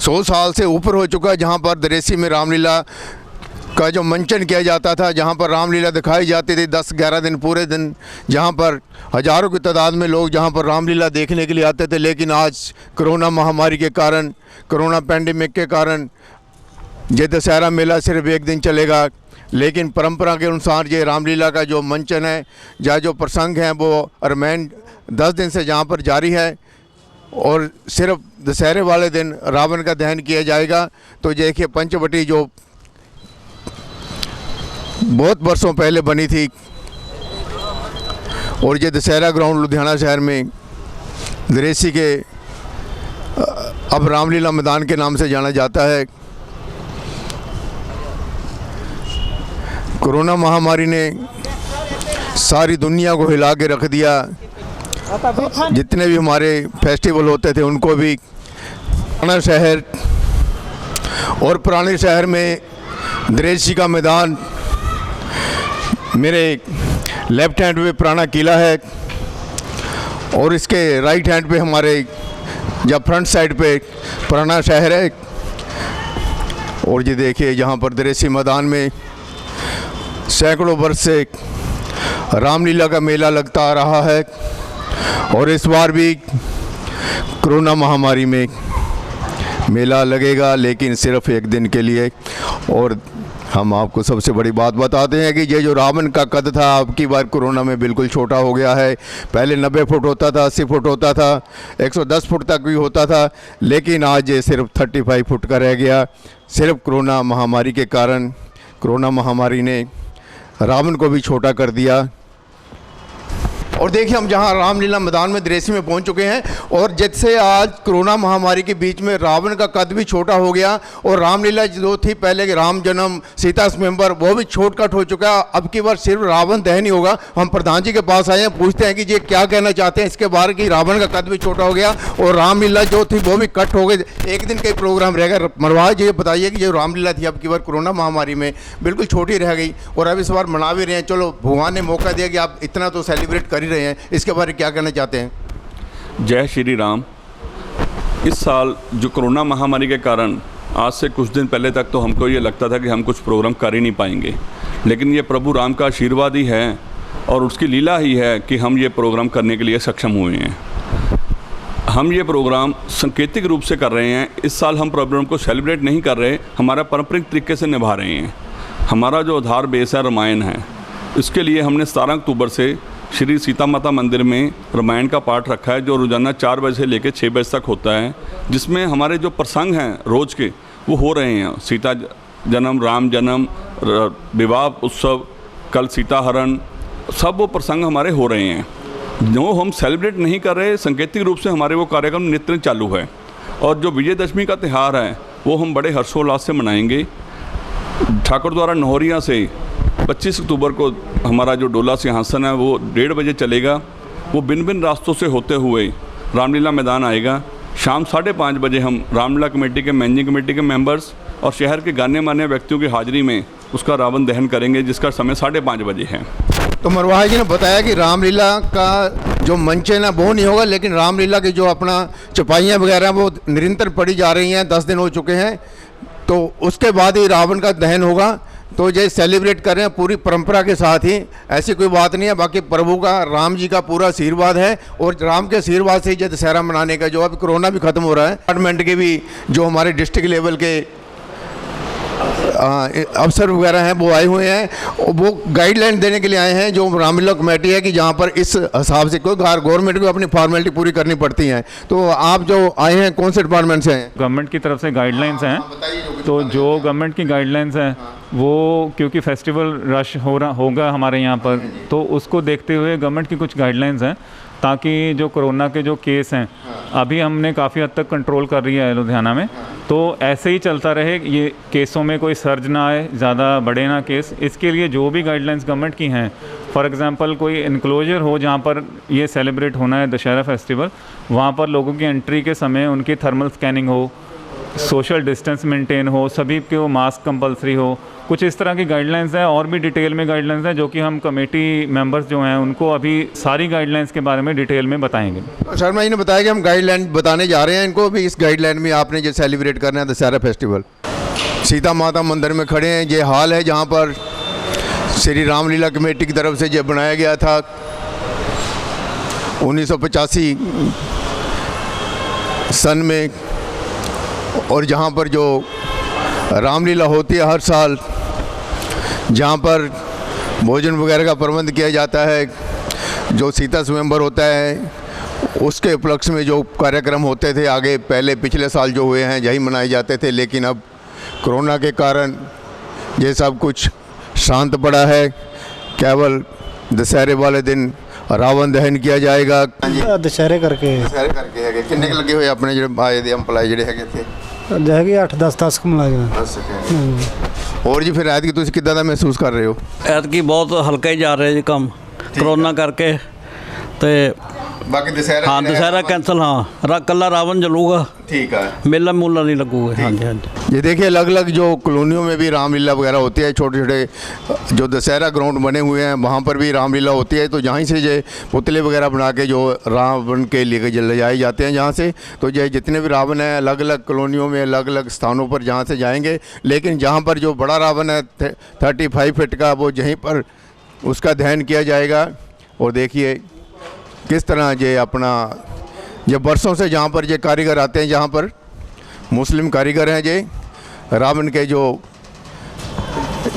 100 साल से ऊपर हो चुका है, जहाँ पर दरेसी में रामलीला का जो मंचन किया जाता था, जहाँ पर रामलीला दिखाई जाती थी 10-11 दिन पूरे दिन, जहाँ पर हज़ारों की तादाद में लोग जहाँ पर रामलीला देखने के लिए आते थे। लेकिन आज कोरोना महामारी के कारण, कोरोना पैंडेमिक के कारण ये दशहरा मेला सिर्फ एक दिन चलेगा। लेकिन परंपरा के अनुसार ये रामलीला का जो मंचन है या जो प्रसंग हैं वो अरमैन 10 दिन से जहाँ पर जारी है और सिर्फ दशहरे वाले दिन रावण का दहन किया जाएगा। तो देखिए पंचवटी जो बहुत वर्षों पहले बनी थी और ये दशहरा ग्राउंड लुधियाना शहर में दरेसी के अब रामलीला मैदान के नाम से जाना जाता है। कोरोना महामारी ने सारी दुनिया को हिला के रख दिया। जितने भी हमारे फेस्टिवल होते थे उनको भी, पुराना शहर और पुराने शहर में दरेसी का मैदान, मेरे लेफ्ट हैंड पे पुराना किला है और इसके राइट हैंड पे हमारे या फ्रंट साइड पे पुराना शहर है। और ये देखिए यहाँ पर दरेसी मैदान में सैकड़ों वर्ष से रामलीला का मेला लगता आ रहा है और इस बार भी कोरोना महामारी में मेला लगेगा, लेकिन सिर्फ एक दिन के लिए। और हम आपको सबसे बड़ी बात बताते हैं कि ये जो रावण का कद था अब की बार कोरोना में बिल्कुल छोटा हो गया है। पहले 90 फुट होता था, 80 फुट होता था, 110 फुट तक भी होता था, लेकिन आज ये सिर्फ 35 फुट का रह गया। सिर्फ कोरोना महामारी के कारण कोरोना महामारी ने रावण को भी छोटा कर दिया। और देखिए हम जहां रामलीला मैदान में दरेसी में पहुंच चुके हैं और जैसे आज कोरोना महामारी के बीच में रावण का कद भी छोटा हो गया और रामलीला जो थी पहले के राम जन्म सीता स्वयंवर वो भी छोटकट हो चुका है। अब की बार सिर्फ रावण दहन ही होगा। हम प्रधान जी के पास आए हैं, पूछते हैं कि ये क्या कहना चाहते हैं इसके बारे कि रावण का कद भी छोटा हो गया और रामलीला जो थी वो भी कट हो गई, एक दिन का ही प्रोग्राम रहेगा। मरवाज जी ये बताइए कि जो रामलीला थी अब की बार कोरोना महामारी में बिल्कुल छोटी रह गई और अब इस बार मना भी रहे हैं। चलो भगवान ने मौका दिया कि आप इतना तो सेलिब्रेट कर ही रहे हैं, इसके बारे में क्या कहना चाहते हैं? जय श्री राम। इस साल जो कोरोना महामारी के कारण आज से कुछ दिन पहले तक तो हमको ये लगता था कि हम कुछ प्रोग्राम कर ही नहीं पाएंगे, लेकिन ये प्रभु राम का आशीर्वाद ही है और उसकी लीला ही है कि हम ये प्रोग्राम करने के लिए सक्षम हुए हैं। हम ये प्रोग्राम सांकेतिक रूप से कर रहे हैं। इस साल हम प्रोग्राम को सेलिब्रेट नहीं कर रहे, हमारा पारंपरिक तरीके से निभा रहे हैं। हमारा जो आधार बेस है रामायण है, इसके लिए हमने 17 अक्टूबर से श्री सीता माता मंदिर में रामायण का पाठ रखा है, जो रोज़ाना 4 बजे से लेकर 6 बजे तक होता है, जिसमें हमारे जो प्रसंग हैं रोज़ के वो हो रहे हैं। सीता जन्म, राम जन्म, विवाह उत्सव, कल सीता हरण, सब वो प्रसंग हमारे हो रहे हैं। जो हम सेलिब्रेट नहीं कर रहे, सांकेतिक रूप से हमारे वो कार्यक्रम नित्य चालू है। और जो विजयदशमी का त्यौहार है वो हम बड़े हर्षोल्लास से मनाएंगे। ठाकुर द्वारा नहौरिया से 25 अक्टूबर को हमारा जो डोला सिंहासन है वो 1:30 बजे चलेगा। वो भिन्न भिन्न रास्तों से होते हुए रामलीला मैदान आएगा। शाम 5:30 बजे हम रामलीला कमेटी के मैनेजिंग कमेटी के मेंबर्स और शहर के गाने माने व्यक्तियों की हाजिरी में उसका रावण दहन करेंगे, जिसका समय 5:30 बजे है। तो मरवाहा जी ने बताया कि रामलीला का जो मंचन है वो नहीं होगा, लेकिन रामलीला की जो अपना चौपाइयाँ वगैरह वो निरंतर पड़ी जा रही हैं, 10 दिन हो चुके हैं, तो उसके बाद ही रावण का दहन होगा। तो ये सेलिब्रेट कर रहे हैं पूरी परंपरा के साथ ही, ऐसी कोई बात नहीं है। बाकी प्रभु का, राम जी का पूरा आशीर्वाद है और राम के आशीर्वाद से ही दशहरा मनाने का, जो अभी कोरोना भी खत्म हो रहा है, डिपार्टमेंट के भी जो हमारे डिस्ट्रिक्ट लेवल के अफसर वगैरह हैं वो आए हुए हैं। वो गाइडलाइन देने के लिए आए हैं जो रामलीला कमेटी है कि जहाँ पर इस हिसाब से कोई गवर्नमेंट को अपनी फॉर्मेलिटी पूरी करनी पड़ती हैं। तो आप जो आए हैं कौन से डिपार्टमेंट से हैं? गवर्नमेंट की तरफ से गाइडलाइंस हैं। तो जो गवर्नमेंट की गाइडलाइंस हैं वो, क्योंकि फेस्टिवल रश होगा हमारे यहाँ पर, तो उसको देखते हुए गवर्नमेंट की कुछ गाइडलाइंस हैं ताकि जो कोरोना के जो केस हैं अभी हमने काफ़ी हद तक कंट्रोल कर रही है लुधियाना में, तो ऐसे ही चलता रहे, ये केसों में कोई सर्ज ना आए, ज़्यादा बढ़े ना केस। इसके लिए जो भी गाइडलाइंस गवर्नमेंट की हैं, फॉर एग्जांपल कोई इनक्लोजर हो जहाँ पर ये सेलिब्रेट होना है दशहरा फेस्टिवल, वहाँ पर लोगों की एंट्री के समय उनकी थर्मल स्कैनिंग हो सोशल डिस्टेंस मेंटेन हो, सभी को मास्क कंपलसरी हो, कुछ इस तरह की गाइडलाइंस हैं। और भी डिटेल में गाइडलाइंस हैं जो कि हम कमेटी मेंबर्स जो हैं उनको अभी सारी गाइडलाइंस के बारे में डिटेल में बताएंगे। शर्मा जी ने बताया कि हम गाइडलाइन बताने जा रहे हैं इनको भी। इस गाइडलाइन में आपने जो सेलिब्रेट करना है दशहरा फेस्टिवल, सीता माता मंदिर में खड़े हैं। ये हाल है जहाँ पर श्री रामलीला कमेटी की तरफ से जो बनाया गया था 1985 सन में, और जहाँ पर जो रामलीला होती है हर साल, जहाँ पर भोजन वगैरह का प्रबंध किया जाता है, जो सीता स्वयंवर होता है उसके उपलक्ष्य में जो कार्यक्रम होते थे आगे पहले पिछले साल जो हुए हैं यही मनाए जाते थे। लेकिन अब कोरोना के कारण ये सब कुछ शांत पड़ा है। केवल दशहरे वाले दिन रावण दहन किया जाएगा। दशहरे करके है किन्ने के लगे हुए अपने जो आए थे एम्पलाई ਜਿਹੜੇ ਹੈਗੇ थे जाएगी 8-10 मुलाजिम। ਹੋਰ ਜੀ ਫਿਰ ਐਤਕੀ ਤੁਸੀਂ ਕਿੱਦਾਂ ਦਾ ਮਹਿਸੂਸ ਕਰ ਰਹੇ ਹੋ? ਐਤਕੀ ਬਹੁਤ ਹਲਕਾ ਹੀ ਜਾ ਰਿਹਾ ਜੀ ਕੰਮ ਕਰੋਨਾ ਕਰਕੇ। ਤੇ ਬਾਕੀ ਦਸ਼ਹਰਾ ਹਾਂ ਦਸ਼हरा कैंसिल, हाँ कल्ला रावण जलूगा, ठीक है, मेला मूला नहीं लगूगा। हाँ जी हाँ जी। ये देखिए अलग अलग जो कॉलोनियों में भी रामलीला वगैरह होती है, छोटे छोटे जो दशहरा ग्राउंड बने हुए हैं वहाँ पर भी रामलीला होती है। तो जहाँ से ये पुतले वगैरह बना के जो रावण के लिए ले जाए जाते हैं जहाँ से, तो ये जितने भी रावण हैं अलग अलग कॉलोनियों में अलग अलग स्थानों पर जहाँ से जाएंगे। लेकिन जहाँ पर जो बड़ा रावण है 35 फीट का, वो यहीं पर उसका दहन किया जाएगा। और देखिए किस तरह ये अपना ये बरसों से जहाँ पर ये कारीगर आते हैं, जहाँ पर मुस्लिम कारीगर हैं, ये रावण के जो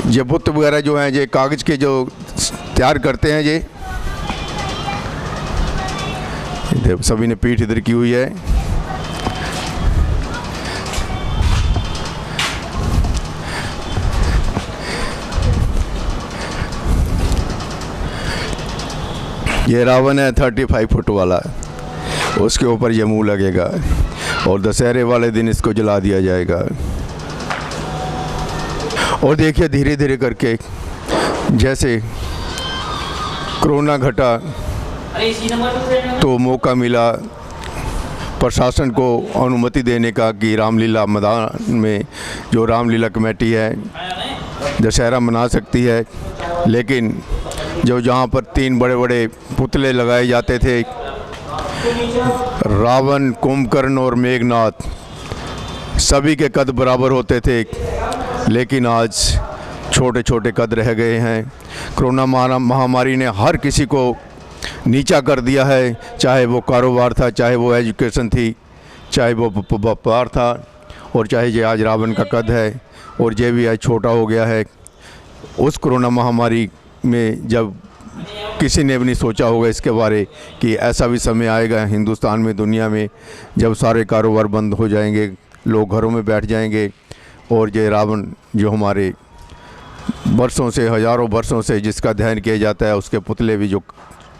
ये बुत वगैरह जो हैं ये कागज़ के जो तैयार करते हैं। ये सभी ने पीठ इधर की हुई है। ये रावण है 35 फुट वाला, उसके ऊपर ये मुँह लगेगा और दशहरे वाले दिन इसको जला दिया जाएगा। और देखिए धीरे धीरे करके जैसे कोरोना घटा तो मौका मिला प्रशासन को अनुमति देने का कि रामलीला मैदान में जो रामलीला कमेटी है दशहरा मना सकती है। लेकिन जो जहाँ पर 3 बड़े बड़े पुतले लगाए जाते थे, रावण, कुंभकर्ण और मेघनाथ, सभी के कद बराबर होते थे, लेकिन आज छोटे छोटे कद रह गए हैं। कोरोना महामारी ने हर किसी को नीचा कर दिया है, चाहे वो कारोबार था, चाहे वो एजुकेशन थी, चाहे वो व्यापार था, और चाहे ये आज रावण का कद है और ये भी आज छोटा हो गया है। उस कोरोना महामारी में जब किसी ने भी नहीं सोचा होगा इसके बारे कि ऐसा भी समय आएगा हिंदुस्तान में, दुनिया में, जब सारे कारोबार बंद हो जाएंगे, लोग घरों में बैठ जाएंगे और ये रावण जो हमारे बरसों से, हज़ारों बरसों से जिसका दहन किया जाता है, उसके पुतले भी जो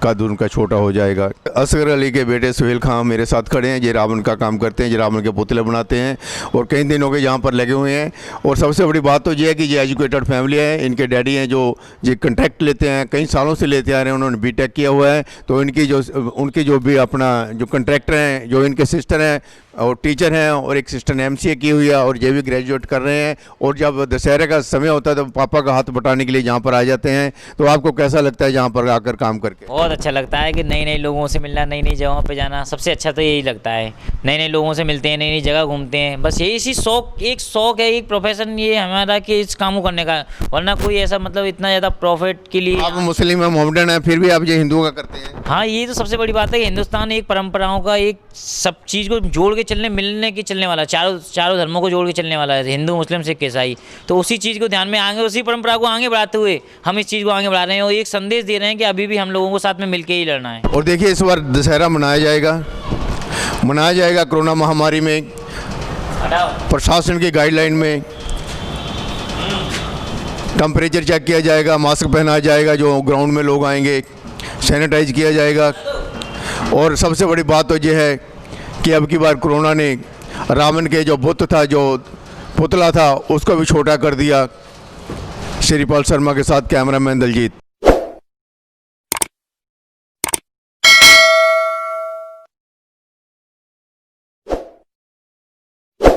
कद उनका छोटा हो जाएगा। असगर अली के बेटे सुहेल खान मेरे साथ खड़े हैं, ये रावण का काम करते हैं, ये रावण के पुतले बनाते हैं और कई दिनों के यहाँ पर लगे हुए हैं। और सबसे बड़ी बात तो ये है कि ये एजुकेटेड फैमिली है। इनके डैडी हैं जो ये कॉन्ट्रैक्ट लेते हैं, कई सालों से लेते आ रहे हैं, उन्होंने बीटेक किया हुआ है। तो उनकी जो भी अपना जो कॉन्ट्रैक्टर हैं, जो इनके सिस्टर हैं और टीचर हैं, और एक सिस्टर ने MCA की हुई है और ये भी ग्रेजुएट कर रहे हैं। और जब दशहरे का समय होता है तो पापा का हाथ बटाने के लिए यहाँ पर आ जाते हैं। तो आपको कैसा लगता है यहाँ पर आकर काम करके? बहुत अच्छा लगता है कि नई नई लोगों से मिलना, नई नई जगहों पे जाना, सबसे अच्छा तो यही लगता है। नए नए लोगों से मिलते हैं, नई नई जगह घूमते हैं, बस यही सी शौक है, एक प्रोफेशन ये हमारा कि इस काम को करने का। वरना कोई ऐसा मतलब इतना ज़्यादा प्रॉफिट के लिए। आप मुस्लिम हैं, मोहम्मदन हैं, फिर भी आप ये हिंदुओं का करते हैं। हाँ, ये तो सबसे बड़ी बात है कि हिंदुस्तान एक परंपराओं का, एक सब चीज़ को जोड़ के चलने, मिलने की चलने वाला, चारों धर्मों को जोड़ के चलने वाला है, हिंदू, मुस्लिम, सिख, ईसाई। तो उसी चीज़ को ध्यान में आगे, उसी परंपरा को आगे बढ़ाते हुए हम इस चीज़ को आगे बढ़ा रहे हैं और एक संदेश दे रहे हैं कि अभी भी हम लोगों को साथ में मिलकर ही लड़ना है। और देखिए इस बार दशहरा मनाया जाएगा कोरोना महामारी में, प्रशासन की गाइडलाइन में टेम्परेचर चेक किया जाएगा, मास्क पहनाया जाएगा, जो ग्राउंड में लोग आएंगे सैनिटाइज किया जाएगा। और सबसे बड़ी बात तो ये है कि अब की बार कोरोना ने रावण के जो बुत था, जो पुतला था, उसको भी छोटा कर दिया। श्रीपाल शर्मा के साथ कैमरामैन दलजीत।